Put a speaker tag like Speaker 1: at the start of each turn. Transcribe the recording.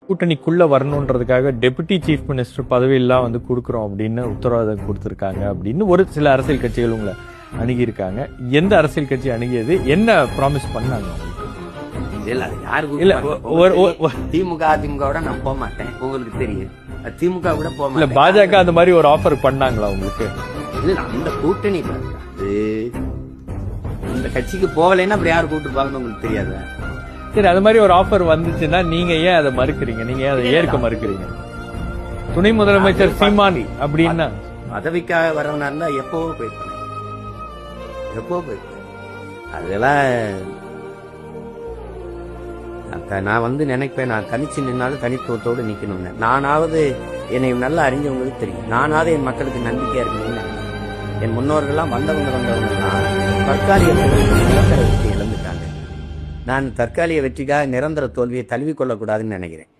Speaker 1: கூட்டணிக்குள்ள வரணுன்றதுக்காக deputy chief minister பதவியெல்லாம் வந்து கொடுக்குறோம் அப்படின்னு உத்தரவாதம் கொடுத்துருக்காங்க அப்படின்னு ஒரு சில அரசியல் கட்சிகள் உங்களை அணுகியிருக்காங்க. எந்த அரசியல் கட்சி அணுகியது, என்ன ப்ராமிஸ் பண்ணாங்க?
Speaker 2: திமுக அதிமுக நான் போக மாட்டேன், உங்களுக்கு தெரியும். திமுக கூட போக மாட்டேன்.
Speaker 1: பாஜக அந்த மாதிரி ஒரு ஆஃபர் பண்ணாங்களா உங்களுக்கு?
Speaker 2: இல்ல, அந்த கூட்டணி இந்த கட்சிக்கு போகலைன்னா அப்படி யாரு கூப்பிட்டு பாக்கணும் உங்களுக்கு தெரியாத?
Speaker 1: சரி, அது மாதிரி ஒரு ஆஃபர் வந்துச்சுன்னா நீங்க ஏன் அதை மறுக்கிறீங்க? நீங்க ஏன் அதை ஏற்க மறுக்கிறீங்க? துணை முதலமைச்சர் சீமான் அப்படின்னா
Speaker 2: பதவிக்காக வரவனா இருந்தா எப்பவோ போயிருப்பேன். அதெல்லாம் நான் வந்து நினைப்பேன், நான் தனிச்சு நின்னாலும் தனித்துவத்தோடு நிக்கணும்னு. நானாவது என்னை நல்லா அறிஞ்சவங்களுக்கு தெரியும், நானாவது என் மக்களுக்கு நம்பிக்கையா இருக்கணும்னு நினைக்கிறேன். என் முன்னோர்கள்லாம் வந்தவங்கலாம் தற்காலிக நிரந்தர வெற்றி இழந்துட்டாங்க. நான் தற்காலிக வெற்றிக்காக நிரந்தர தோல்வியை தழுவிக்கொள்ளக்கூடாதுன்னு நினைக்கிறேன்.